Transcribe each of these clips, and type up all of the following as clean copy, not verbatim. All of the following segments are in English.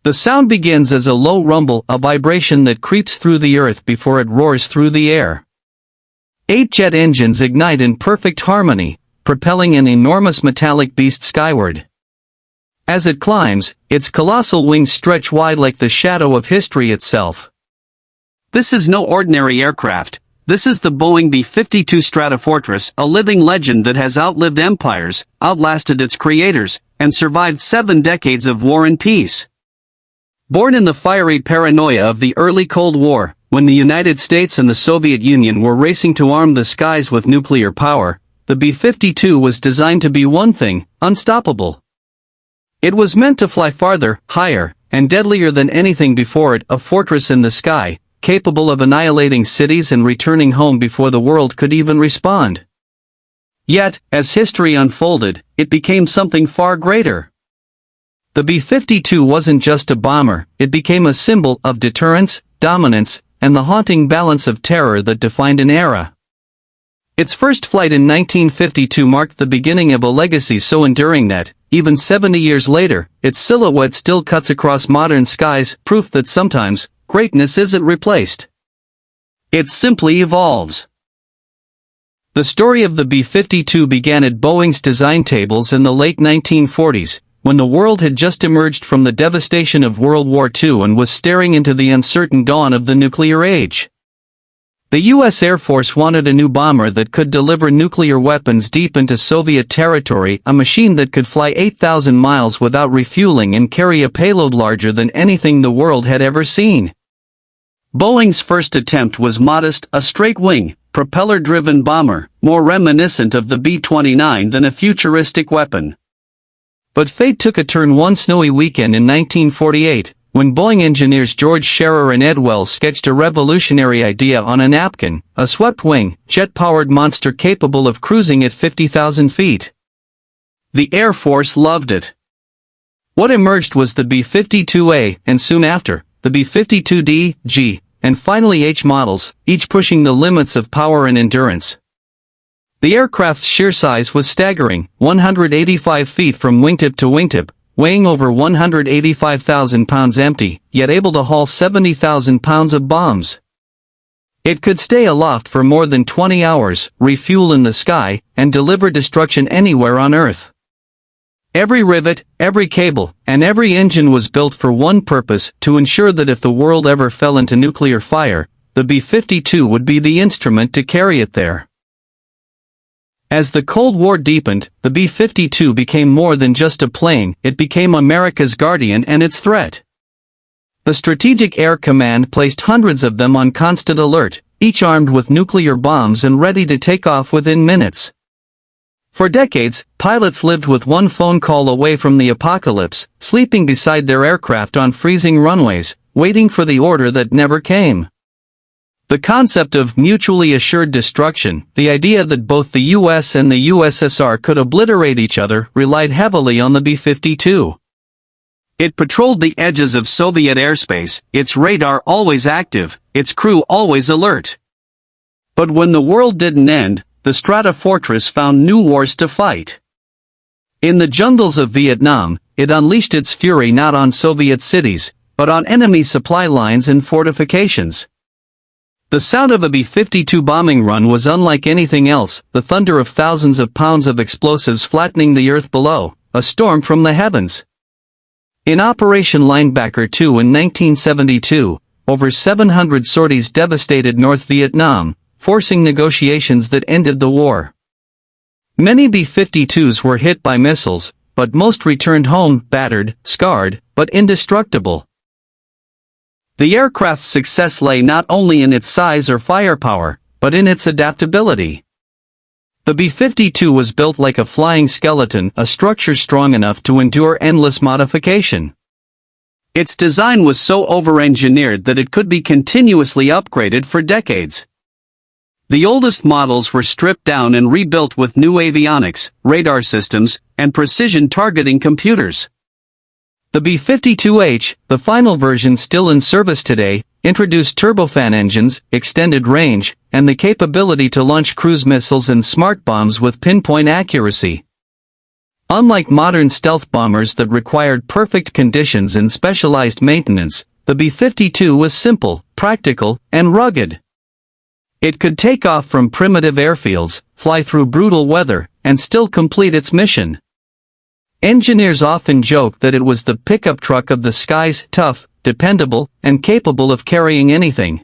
The sound begins as a low rumble, a vibration that creeps through the earth before it roars through the air. 8 jet engines ignite in perfect harmony, propelling an enormous metallic beast skyward. As it climbs, its colossal wings stretch wide like the shadow of history itself. This is no ordinary aircraft. This is the Boeing B-52 Stratofortress, a living legend that has outlived empires, outlasted its creators, and survived 7 decades of war and peace. Born in the fiery paranoia of the early Cold War, when the United States and the Soviet Union were racing to arm the skies with nuclear power, the B-52 was designed to be one thing: unstoppable. It was meant to fly farther, higher, and deadlier than anything before it, a fortress in the sky, capable of annihilating cities and returning home before the world could even respond. Yet, as history unfolded, it became something far greater. The B-52 wasn't just a bomber, it became a symbol of deterrence, dominance, and the haunting balance of terror that defined an era. Its first flight in 1952 marked the beginning of a legacy so enduring that, even 70 years later, its silhouette still cuts across modern skies, proof that sometimes, greatness isn't replaced. It simply evolves. The story of the B-52 began at Boeing's design tables in the late 1940s, when the world had just emerged from the devastation of World War II and was staring into the uncertain dawn of the nuclear age. The U.S. Air Force wanted a new bomber that could deliver nuclear weapons deep into Soviet territory, a machine that could fly 8,000 miles without refueling and carry a payload larger than anything the world had ever seen. Boeing's first attempt was modest, a straight-wing, propeller-driven bomber, more reminiscent of the B-29 than a futuristic weapon. But fate took a turn one snowy weekend in 1948, when Boeing engineers George Scherer and Ed Wells sketched a revolutionary idea on a napkin, a swept-wing, jet-powered monster capable of cruising at 50,000 feet. The Air Force loved it. What emerged was the B-52A, and soon after, the B-52D, G, and finally H models, each pushing the limits of power and endurance. The aircraft's sheer size was staggering, 185 feet from wingtip to wingtip, weighing over 185,000 pounds empty, yet able to haul 70,000 pounds of bombs. It could stay aloft for more than 20 hours, refuel in the sky, and deliver destruction anywhere on Earth. Every rivet, every cable, and every engine was built for one purpose: to ensure that if the world ever fell into nuclear fire, the B-52 would be the instrument to carry it there. As the Cold War deepened, the B-52 became more than just a plane, it became America's guardian and its threat. The Strategic Air Command placed hundreds of them on constant alert, each armed with nuclear bombs and ready to take off within minutes. For decades, pilots lived with one phone call away from the apocalypse, sleeping beside their aircraft on freezing runways, waiting for the order that never came. The concept of mutually assured destruction, the idea that both the US and the USSR could obliterate each other, relied heavily on the B-52. It patrolled the edges of Soviet airspace, its radar always active, its crew always alert. But when the world didn't end, the Stratofortress found new wars to fight. In the jungles of Vietnam, it unleashed its fury not on Soviet cities, but on enemy supply lines and fortifications. The sound of a B-52 bombing run was unlike anything else, the thunder of thousands of pounds of explosives flattening the earth below, a storm from the heavens. In Operation Linebacker II in 1972, over 700 sorties devastated North Vietnam, forcing negotiations that ended the war. Many B-52s were hit by missiles, but most returned home, battered, scarred, but indestructible. The aircraft's success lay not only in its size or firepower, but in its adaptability. The B-52 was built like a flying skeleton, a structure strong enough to endure endless modification. Its design was so over-engineered that it could be continuously upgraded for decades. The oldest models were stripped down and rebuilt with new avionics, radar systems, and precision targeting computers. The B-52H, the final version still in service today, introduced turbofan engines, extended range, and the capability to launch cruise missiles and smart bombs with pinpoint accuracy. Unlike modern stealth bombers that required perfect conditions and specialized maintenance, the B-52 was simple, practical, and rugged. It could take off from primitive airfields, fly through brutal weather, and still complete its mission. Engineers often joke that it was the pickup truck of the skies, tough, dependable, and capable of carrying anything.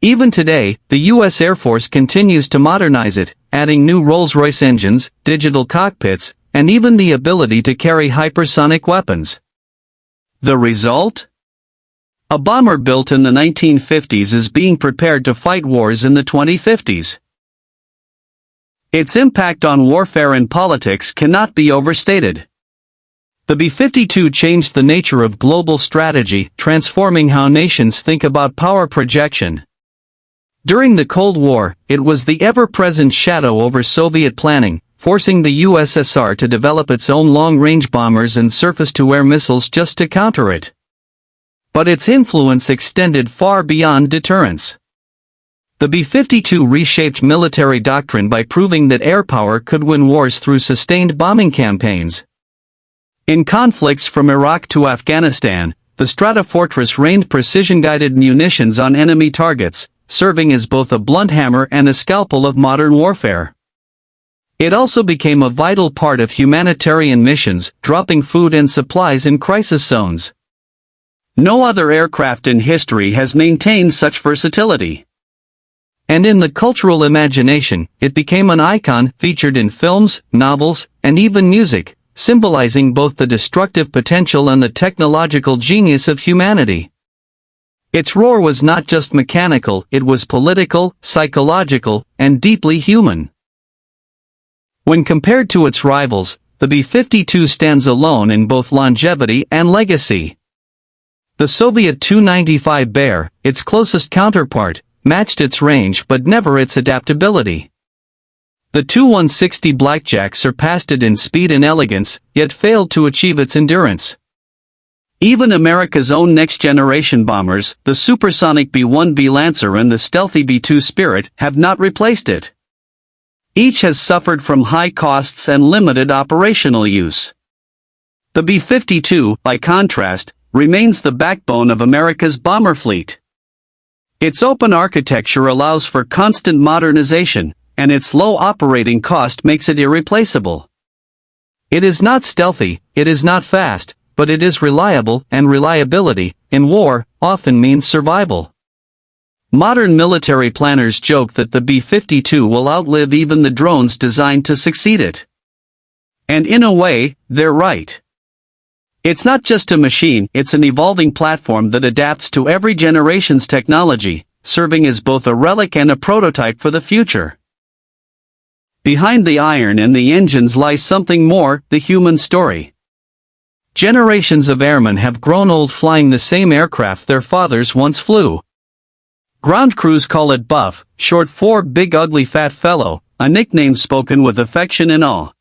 Even today, the U.S. Air Force continues to modernize it, adding new Rolls-Royce engines, digital cockpits, and even the ability to carry hypersonic weapons. The result? A bomber built in the 1950s is being prepared to fight wars in the 2050s. Its impact on warfare and politics cannot be overstated. The B-52 changed the nature of global strategy, transforming how nations think about power projection. During the Cold War, it was the ever-present shadow over Soviet planning, forcing the USSR to develop its own long-range bombers and surface-to-air missiles just to counter it. But its influence extended far beyond deterrence. The B-52 reshaped military doctrine by proving that air power could win wars through sustained bombing campaigns. In conflicts from Iraq to Afghanistan, the Stratofortress rained precision-guided munitions on enemy targets, serving as both a blunt hammer and a scalpel of modern warfare. It also became a vital part of humanitarian missions, dropping food and supplies in crisis zones. No other aircraft in history has maintained such versatility. And in the cultural imagination, it became an icon featured in films, novels, and even music, symbolizing both the destructive potential and the technological genius of humanity. Its roar was not just mechanical, it was political, psychological, and deeply human. When compared to its rivals, the B-52 stands alone in both longevity and legacy. The Soviet Tu-95 Bear, its closest counterpart, matched its range but never its adaptability. The Tu-160 Blackjack surpassed it in speed and elegance, yet failed to achieve its endurance. Even America's own next-generation bombers, the supersonic B-1B Lancer and the stealthy B-2 Spirit, have not replaced it. Each has suffered from high costs and limited operational use. The B-52, by contrast, remains the backbone of America's bomber fleet. Its open architecture allows for constant modernization, and its low operating cost makes it irreplaceable. It is not stealthy, it is not fast, but it is reliable, and reliability, in war, often means survival. Modern military planners joke that the B-52 will outlive even the drones designed to succeed it. And in a way, they're right. It's not just a machine, it's an evolving platform that adapts to every generation's technology, serving as both a relic and a prototype for the future. Behind the iron and the engines lies something more, the human story. Generations of airmen have grown old flying the same aircraft their fathers once flew. Ground crews call it Buff, short for Big Ugly Fat Fellow, a nickname spoken with affection and awe.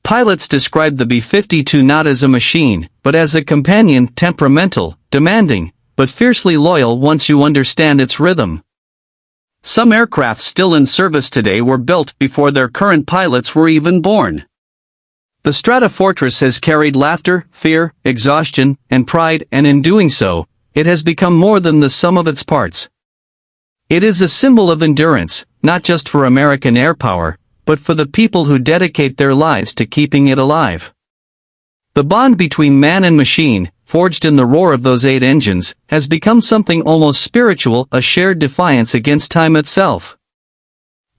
Pilots describe the B-52 not as a machine, but as a companion, temperamental, demanding, but fiercely loyal once you understand its rhythm. Some aircraft still in service today were built before their current pilots were even born. The Stratofortress has carried laughter, fear, exhaustion, and pride, and in doing so, it has become more than the sum of its parts. It is a symbol of endurance, not just for American air power, but for the people who dedicate their lives to keeping it alive. The bond between man and machine, forged in the roar of those 8 engines, has become something almost spiritual, a shared defiance against time itself.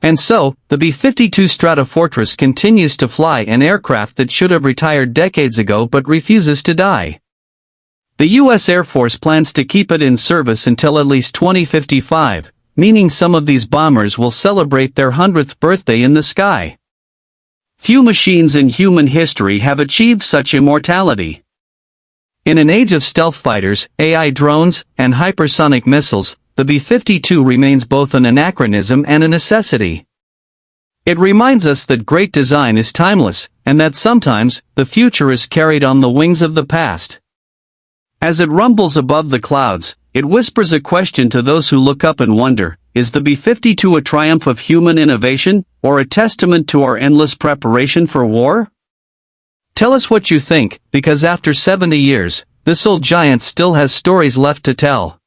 And so, the B-52 Stratofortress continues to fly, an aircraft that should have retired decades ago but refuses to die. The U.S. Air Force plans to keep it in service until at least 2055, meaning some of these bombers will celebrate their 100th birthday in the sky. Few machines in human history have achieved such immortality. In an age of stealth fighters, AI drones, and hypersonic missiles, the B-52 remains both an anachronism and a necessity. It reminds us that great design is timeless, and that sometimes, the future is carried on the wings of the past. As it rumbles above the clouds, it whispers a question to those who look up and wonder, is the B-52 a triumph of human innovation, or a testament to our endless preparation for war? Tell us what you think, because after 70 years, this old giant still has stories left to tell.